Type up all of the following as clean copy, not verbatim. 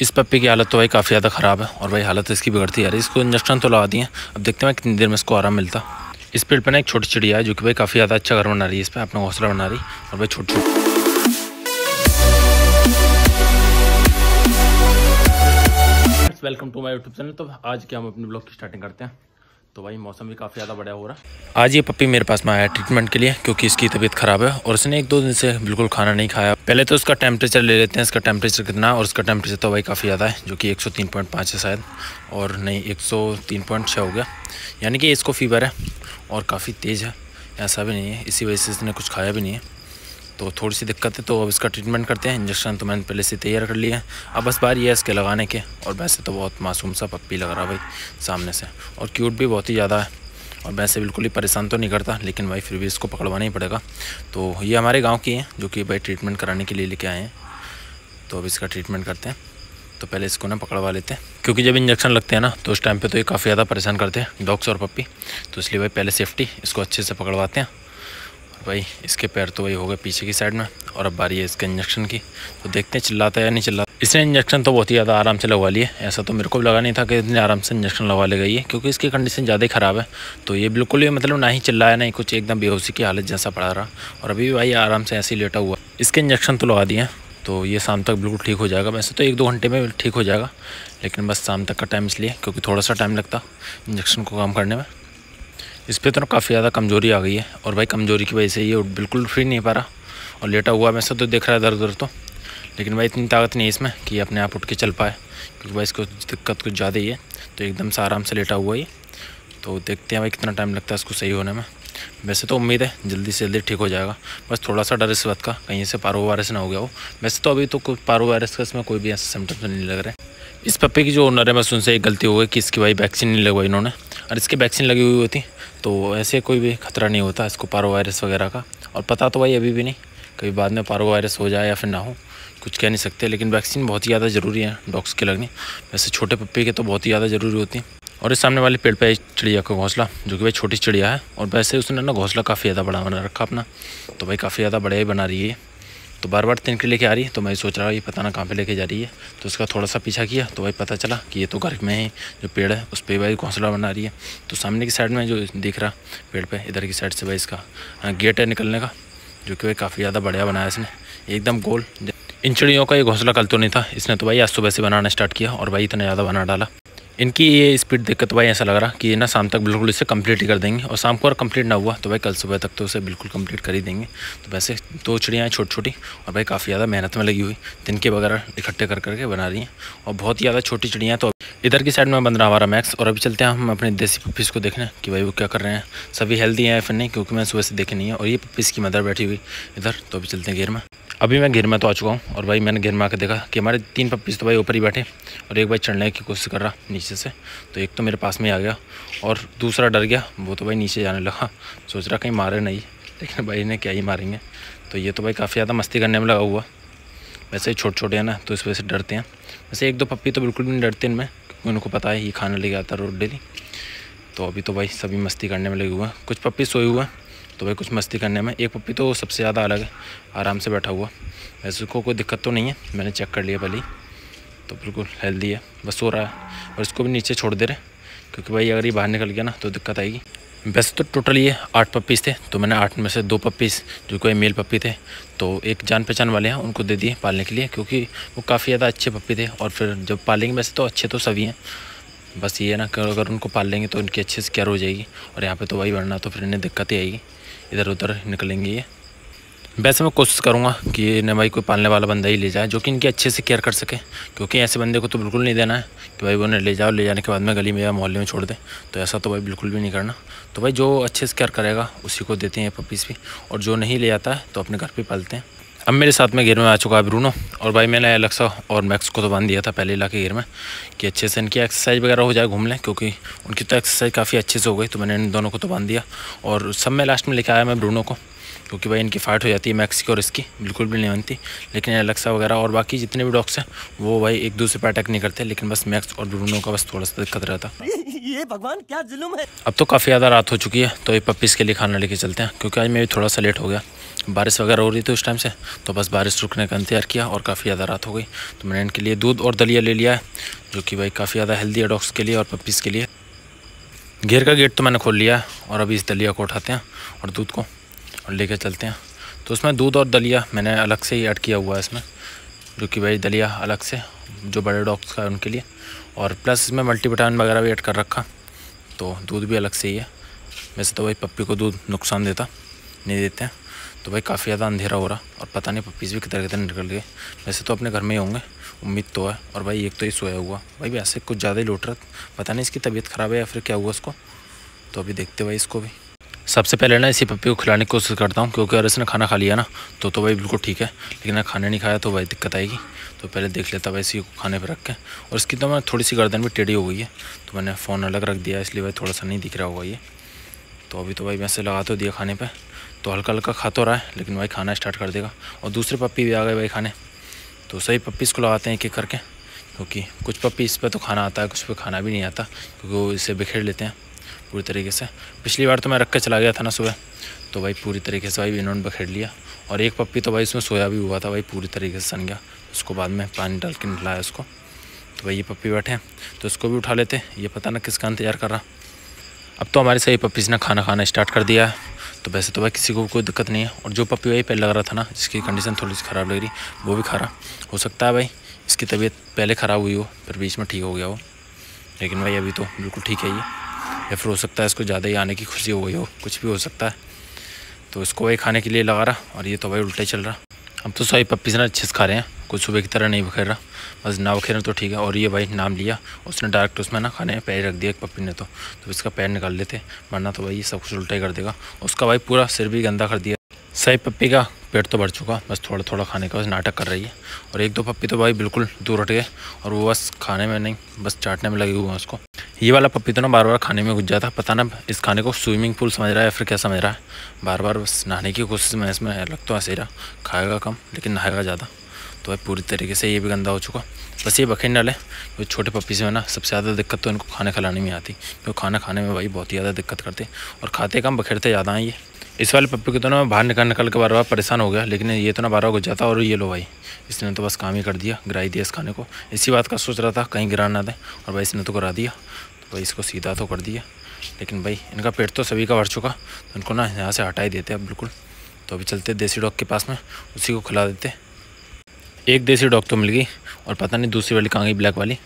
इस पप्पी की हालत तो भाई काफ़ी ज़्यादा ख़राब है और भाई हालत इसकी बिगड़ती आ रही है। इसको इंजेक्शन तो लगा दिए, अब देखते हैं कितनी देर में इसको आराम मिलता। इस पेड़ पर ना एक छोटी चिड़िया है जो कि भाई काफ़ी ज़्यादा अच्छा घर बना रही है, इस पर अपना घोंसला बना रही और भाई छोटी welcome to my YouTube channel. तो आज क्या हम अपने ब्लॉग की स्टार्टिंग करते हैं। तो भाई मौसम भी काफ़ी ज़्यादा बढ़िया हो रहा है। आज ये पप्पी मेरे पास में आया ट्रीटमेंट के लिए क्योंकि इसकी तबीयत ख़राब है और इसने 1-2 दिन से बिल्कुल खाना नहीं खाया। पहले तो इसका टेम्परेचर ले लेते हैं, इसका टेम्परेचर कितना, और इसका टेम्परेचर तो भाई काफ़ी ज़्यादा है जो कि 103.5 है शायद, और नहीं 103.6 हो गया, यानी कि इसको फीवर है और काफ़ी तेज़ है, ऐसा भी नहीं है, इसी वजह से इसने कुछ खाया भी नहीं है, तो थोड़ी सी दिक्कत है। तो अब इसका ट्रीटमेंट करते हैं। इंजेक्शन तो मैंने पहले से तैयार कर लिया है, अब बस बारी है इसके लगाने के। और वैसे तो बहुत मासूम सा पप्पी लग रहा है भाई सामने से, और क्यूट भी बहुत ही ज़्यादा है, और वैसे बिल्कुल ही परेशान तो नहीं करता, लेकिन भाई फिर भी इसको पकड़वाना ही पड़ेगा। तो ये हमारे गाँव की है जो कि भाई ट्रीटमेंट कराने के लिए लेके आए हैं, तो अब इसका ट्रीटमेंट करते हैं। तो पहले इसको ना पकड़वा लेते हैं, क्योंकि जब इंजेक्शन लगते हैं ना तो उस टाइम पे तो ये काफ़ी ज़्यादा परेशान करते हैं डॉग्स और पप्पी, तो इसलिए भाई पहले सेफ्टी इसको अच्छे से पकड़वाते हैं। भाई इसके पैर तो वही हो गए पीछे की साइड में, और अब बारी है इसके इंजेक्शन की, तो देखते हैं चिल्लाता है या नहीं चिल्लाता। इसने इंजेक्शन तो बहुत ही ज़्यादा आराम से लगवा लिए, ऐसा तो मेरे को भी लगा नहीं था कि इतने आराम से इंजेक्शन लगवा ले गई है, क्योंकि इसकी कंडीशन ज़्यादा ही ख़राब है। तो ये बिल्कुल ही मतलब ना ही चिल्लाया नहीं कुछ, एकदम बेहोशी की हालत जैसा पड़ा रहा, और अभी भी भाई आराम से ऐसे ही लेटा हुआ। इसके इंजेक्शन तो लगा दिए हैं, तो ये शाम तक बिल्कुल ठीक हो जाएगा। वैसे तो 1-2 घंटे में ठीक हो जाएगा, लेकिन बस शाम तक का टाइम इसलिए क्योंकि थोड़ा सा टाइम लगता इंजेक्शन को काम करने में। इस पर तो काफ़ी ज़्यादा कमज़ोरी आ गई है, और भाई कमज़ोरी की वजह से ये बिल्कुल फ्री नहीं पा रहा और लेटा हुआ। वैसे तो देख रहा है दर्द तो, लेकिन भाई इतनी ताकत नहीं है इसमें कि अपने आप उठ के चल पाए, क्योंकि भाई इसको दिक्कत कुछ ज़्यादा ही है। तो एकदम से आराम से लेटा हुआ ही, तो देखते हैं भाई कितना टाइम लगता है इसको सही होने में। वैसे तो उम्मीद है जल्दी से जल्दी ठीक हो जाएगा, बस थोड़ा सा डर इस बात का कहीं से पारो वायरस ना हो गया हो। वैसे तो अभी तो कोई पारो वायरस का इसमें कोई भी ऐसा सिम्टम्स नहीं लग रहे। इस पप्पी की जो ओनर है बस उनसे एक गलती हो गई कि इसकी भाई वैक्सीन नहीं लगवाई इन्होंने, और इसकी वैक्सीन लगी हुई होती तो ऐसे कोई भी खतरा नहीं होता इसको पारो वायरस वगैरह का। और पता तो भाई अभी भी नहीं, कभी बाद में पारो वायरस हो जाए या फिर ना हो, कुछ कह नहीं सकते, लेकिन वैक्सीन बहुत ही ज़्यादा ज़रूरी है डॉग्स की लगनी। वैसे छोटे पप्पी के तो बहुत ही ज़्यादा ज़रूरी होती है। और इस सामने वाले पेड़ पे चिड़िया का घोंसला, जो कि भाई छोटी चिड़िया है, और वैसे उसने ना घोंसला काफ़ी ज़्यादा बड़ा बना रखा अपना, तो भाई काफ़ी ज़्यादा बड़ा ही बना रही है। तो बार बार तिनके लेके आ रही है, तो मैं सोच रहा ये पता ना कहाँ पे लेके जा रही है। तो उसका थोड़ा सा पीछा किया तो भाई पता चला कि ये तो घर में ही जो पेड़ है उस पर भाई घोंसला बना रही है। तो सामने की साइड में जो दिख रहा पेड़ पे, इधर की साइड से भाई इसका गेट है निकलने का, जो कि भाई काफ़ी ज़्यादा बढ़िया बनाया इसने, एकदम गोल। इन चिड़ियों का ये घोंसला कल तो नहीं था, इसने तो भाई आज सुबह से बनाना स्टार्ट किया, और भाई इतना ज़्यादा बना डाला। इनकी ये स्पीड देख कर तो भाई ऐसा लग रहा कि ये ना शाम तक बिल्कुल इसे कंप्लीट ही कर देंगे, और शाम को अगर कंप्लीट ना हुआ तो भाई कल सुबह तक तो उसे बिल्कुल कंप्लीट कर ही देंगे। तो वैसे 2 चिड़ियाँ हैं छोटी छोटी, और भाई काफ़ी ज़्यादा मेहनत में लगी हुई, तिनके वगैरह इकट्ठे कर करके बना रही हैं, और बहुत ही ज़्यादा छोटी चिड़ियाँ। तो इधर की साइड में बन रहा हमारा मैक्स, और अभी चलते हैं हम अपने देसी पप्पीज़ को देखने कि भाई वो क्या कर रहे हैं, सभी हेल्दी हैं या फिर नहीं, क्योंकि मैं सुबह से देखे नहीं है। और ये पप्पीज़ की मदर बैठी हुई इधर। तो अभी चलते हैं घेर में। अभी मैं घेर में तो आ चुका हूँ, और भाई मैंने घेर में आकर देखा कि हमारे 3 पप्पीज़ तो भाई ऊपर ही बैठे, और एक भाई चढ़ने की कोशिश कर रहा नीचे से, तो एक तो मेरे पास में ही आ गया, और दूसरा डर गया, वो तो भाई नीचे जाने लगा, सोच रहा कहीं मारे नहीं, लेकिन भाई ने क्या ही मारेंगे। तो ये तो भाई काफ़ी ज़्यादा मस्ती करने में लगा हुआ। वैसे ही छोटे छोटे हैं ना, तो इस वजह से डरते हैं। वैसे 1-2 पप्पी तो बिल्कुल भी नहीं डरते इनमें, क्योंकि उनको पता है ये खाना लेके आता रोज डेली। तो अभी तो भाई सभी मस्ती करने में लगे हुए हैं, कुछ पप्पी सोए हुए हैं, तो भाई कुछ मस्ती करने में। एक पप्पी तो सबसे ज़्यादा अलग है, आराम से बैठा हुआ। वैसे उसको कोई दिक्कत तो नहीं है, मैंने चेक कर लिया पहले ही, तो बिल्कुल हेल्दी है, बस सो रहा है। और इसको भी नीचे छोड़ दे रहे, क्योंकि भाई अगर ये बाहर निकल गया ना तो दिक्कत आएगी। वैसे तो टोटल ये 8 पप्पीज़ थे, तो मैंने 8 में से 2 पप्पीज़ जो कोई मेल पप्पी थे, तो एक जान पहचान वाले हैं उनको दे दिए पालने के लिए, क्योंकि वो काफ़ी ज़्यादा अच्छे पप्पी थे। और फिर जब पालेंगे, वैसे तो अच्छे तो सभी हैं, बस ये है ना कि अगर उनको पाल लेंगे तो उनकी अच्छे से केयर हो जाएगी, और यहाँ पे तो वही बढ़ना, तो फिर इन्हें दिक्कत ही आएगी, इधर उधर निकलेंगे ये। वैसे मैं कोशिश करूँगा कि इन्हें भाई कोई पालने वाला बंदा ही ले जाए, जो कि इनकी अच्छे से केयर कर सके, क्योंकि ऐसे बंदे को तो बिल्कुल नहीं देना है कि भाई वो उन्हें ले जाओ, ले जाने के बाद में गली में या मोहल्ले में छोड़ दे, तो ऐसा तो भाई बिल्कुल भी नहीं करना। तो भाई जो अच्छे से केयर करेगा उसी को देते हैं पपीज़ भी, और जो नहीं ले जाता है तो अपने घर पर पालते हैं। अब मेरे साथ में घेर में आ चुका है ब्रूनो, और भाई मैंने एलेक्सा और मैक्स को तो बांध दिया था पहले ला के घेर में, कि अच्छे से इनकी एक्सरसाइज वगैरह हो जाए, घूम लें, क्योंकि उनकी तो एक्सरसाइज काफ़ी अच्छे से हो गई, तो मैंने इन दोनों को तो बांध दिया। और सब में लास्ट में लेके आया मैं ब्रूनो को, क्योंकि भाई इनकी फ़ाइट हो जाती है मैक्स की और इसकी बिल्कुल भी नहीं बनती। लेकिन एलेक्सा वगैरह और बाकी जितने भी डॉग्स हैं वो भाई एक दूसरे पर अटैक नहीं करते, लेकिन बस मैक्स और ब्रूनो का बस थोड़ा सा दिक्कत रहता। ये भगवान क्या जुल्म है। अब तो काफ़ी ज़्यादा रात हो चुकी है, तो ये पप्पीज़ के लिए खाना लेके चलते हैं, क्योंकि आज मैं भी थोड़ा सा लेट हो गया। बारिश वगैरह हो रही थी उस टाइम से, तो बस बारिश रुकने का इंतजार किया और काफ़ी ज़्यादा रात हो गई। तो मैंने इनके लिए दूध और दलिया ले लिया है, जो कि भाई काफ़ी ज़्यादा हेल्दी है डॉग्स के लिए और पप्पीज़ के लिए। घेर का गेट तो मैंने खोल लिया है और अभी इस दलिया को उठाते हैं और दूध को और लेकर चलते हैं। तो उसमें दूध और दलिया मैंने अलग से ही ऐड किया हुआ है इसमें, जो कि भाई दलिया अलग से जो बड़े डॉग्स का है उनके लिए, और प्लस इसमें मल्टीविटामिन वगैरह भी ऐड कर रखा, तो दूध भी अलग से ही है। वैसे तो भाई पप्पी को दूध नुकसान देता नहीं देते हैं। तो भाई काफ़ी ज़्यादा अंधेरा हो रहा और पता नहीं पप्पीज़ भी किधर किधर निकल गए। वैसे तो अपने घर में ही होंगे, उम्मीद तो है। और भाई एक तो ही सोया हुआ भाई, वैसे कुछ ज़्यादा ही लौट रहा, पता नहीं इसकी तबीयत ख़राब है या फिर क्या हुआ उसको। तो अभी देखते भाई इसको भी। सबसे पहले ना इसी पप्पी को खिलाने की कोशिश करता हूँ, क्योंकि अगर इसने खाना खा लिया ना तो भाई बिल्कुल ठीक है, लेकिन अगर खाने नहीं खाया तो भाई दिक्कत आएगी। तो पहले देख लेता भाई इसी को खाने पर रख के। और इसकी तो मैं थोड़ी सी गर्दन भी टेढ़ी हो गई है, तो मैंने फ़ोन अलग रख दिया, इसलिए भाई थोड़ा सा नहीं दिख रहा होगा ये। तो अभी तो भाई वैसे लगा तो दिया खाने पे, तो हल्का हल्का खा तो रहा है, लेकिन भाई खाना स्टार्ट कर देगा। और दूसरे पप्पी भी आ गए भाई खाने, तो सही पप्पीज़ को लगाते हैं एक एक करके, क्योंकि कुछ पप्पीज़ पे तो खाना आता है, कुछ पे खाना भी नहीं आता, क्योंकि वो इसे बिखेर लेते हैं पूरी तरीके से। पिछली बार तो मैं रख के चला गया था ना सुबह, तो भाई पूरी तरीके से भाई इन्होंने बिखेर लिया। और एक पप्पी तो भाई इसमें सोया भी हुआ था भाई, पूरी तरीके से सन गया। उसको बाद में पानी डाल के नहलाया उसको। तो भाई ये पप्पी बैठे हैं, तो इसको भी उठा लेते। ये पता ना किसका इंतजार कर रहा। अब तो हमारे सही पप्पीज़ ने खाना खाना स्टार्ट कर दिया है, तो वैसे तो भाई किसी को कोई दिक्कत नहीं है। और जो पप्पी भाई पहले लग रहा था ना, जिसकी कंडीशन थोड़ी सी ख़राब लग रही, वो भी खा रहा। हो सकता है भाई इसकी तबीयत पहले ख़राब हुई हो, फिर बीच में ठीक हो गया हो, लेकिन भाई अभी तो बिल्कुल ठीक है ये। या फिर हो सकता है इसको ज़्यादा ही आने की खुशी हो गई हो, कुछ भी हो सकता है। तो इसको भाई खाने के लिए लगा रहा, और ये तो भाई उल्टा ही चल रहा। अब तो सही पप्पीज़ ना अच्छे से खा रहे हैं, कुछ सुबह की तरह नहीं बखेर रहा, बस ना बखेर तो ठीक है। और ये भाई नाम लिया, उसने डायरेक्ट उसमें ना खाने में पैर रख दिया एक पप्पी ने, तो इसका पैर निकाल लेते, वरना तो भाई ये सब कुछ उल्टा ही कर देगा। उसका भाई पूरा सिर भी गंदा कर दिया। सही पप्पी का पेट तो भर चुका, बस थोड़ा थोड़ा खाने का बस नाटक कर रही है। और एक दो पप्पी तो भाई बिल्कुल दूर हट गए, और वो बस खाने में नहीं, बस चाटने में लगे हुए हैं उसको। ये वाला पप्पी तो ना बार बार खाने में घुस जाता, पता ना इस खाने को स्विमिंग पूल समझ रहा है या फिर क्या समझ रहा है। बार बार बस नहाने की कोशिश में इसमें लग तो ऐसे ही रहा, खाएगा कम लेकिन नहाएगा ज़्यादा। तो भाई पूरी तरीके से ये भी गंदा हो चुका। बस ये बखेर डाले। तो छोटे पप्पीज़ में ना सबसे ज़्यादा दिक्कत तो इनको खाना खिलाने में आती, क्योंकि खाना खाने में भाई बहुत ही ज़्यादा दिक्कत करते, और खाते कम बखेरते ज़्यादा हैं ये। इस वाले पप्पी को तो ना मैं बाहर निकल के बार बार परेशान हो गया, लेकिन ये तो ना बार बार घुस जाता। और ये लो भाई, इसने तो बस काम ही कर दिया, गिरा दिया इस खाने को। इसी बात का सोच रहा था कहीं गिरा ना दे, और भाई इसने तो गिरा दिया। तो भाई इसको सीधा तो कर दिया, लेकिन भाई इनका पेट तो सभी का भर चुका, तो इनको ना यहाँ से हटा ही देते अब बिल्कुल। तो अभी चलते देसी डॉग के पास में, उसी को खिला देते। एक देसी डॉग तो मिल गई, और पता नहीं दूसरी वाली कहाँ गई ब्लैक वाली।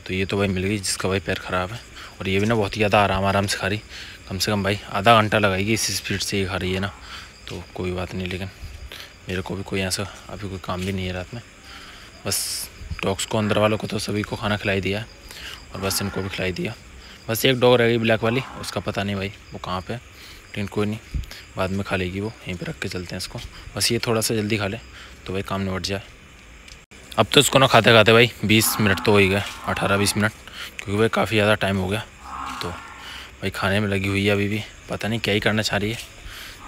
तो ये तो भाई मिल गई जिसका भाई पैर ख़राब है, और ये भी ना बहुत ही ज़्यादा आराम से खा रही। कम से कम भाई आधा घंटा लगाएगी इसी स्पीड से ये खा रही है ना। तो कोई बात नहीं, लेकिन मेरे को भी कोई ऐसा अभी कोई काम भी नहीं है रात में। बस डॉग्स को, अंदर वालों को तो सभी को खाना खिलाई दिया है, और बस इनको भी खिलाई दिया। बस एक डॉग रह गई ब्लैक वाली, उसका पता नहीं भाई वो कहाँ पे है, लेकिन कोई नहीं, बाद में खा लेगी वो। यहीं पे रख के चलते हैं इसको, बस ये थोड़ा सा जल्दी खा ले तो भाई काम निपट जाए। अब तो इसको ना खाते खाते भाई 20 मिनट तो हो ही गए, 18-20 मिनट, क्योंकि भाई काफ़ी ज़्यादा टाइम हो गया। तो भाई खाने में लगी हुई है अभी भी, पता नहीं क्या ही करना चाह रही है,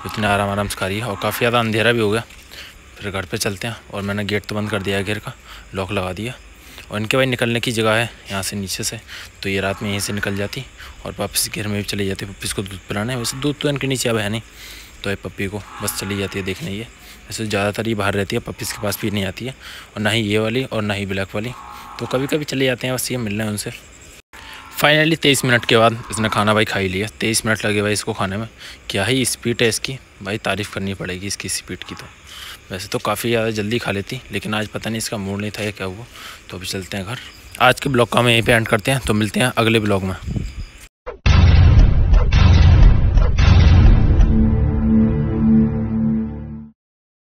इतने आराम से खा रही है। और काफ़ी ज़्यादा अंधेरा भी हो गया, फिर घर पे चलते हैं। और मैंने गेट तो बंद कर दिया है, घेर का लॉक लगा दिया। और इनके भाई निकलने की जगह है यहाँ से नीचे से, तो ये रात में यहीं से निकल जाती और वापस घेर में भी चली जाती पप्पीज़ को दूध पिलाने। वैसे दूध तो इनके नीचे अब है नहीं, तो ये पप्पी को बस चली जाती है देखने। ये वैसे ज़्यादातर ये बाहर रहती है, पप्पीज़ के पास भी नहीं आती है, और ना ही ये वाली और ना ही ब्लैक वाली। तो कभी कभी चले जाते हैं, बस ये मिलना है उनसे। फाइनली 23 मिनट के बाद इसने खाना भाई खा ही लिया। 23 मिनट लगे भाई इसको खाने में। क्या ही स्पीड है इसकी भाई, तारीफ़ करनी पड़ेगी इसकी स्पीड की। तो वैसे तो काफ़ी ज़्यादा जल्दी खा लेती, लेकिन आज पता नहीं इसका मूड नहीं था या क्या हुआ। तो अभी चलते हैं घर। आज के ब्लॉग का हम यहीं पे एंड करते हैं, तो मिलते हैं अगले ब्लॉग में।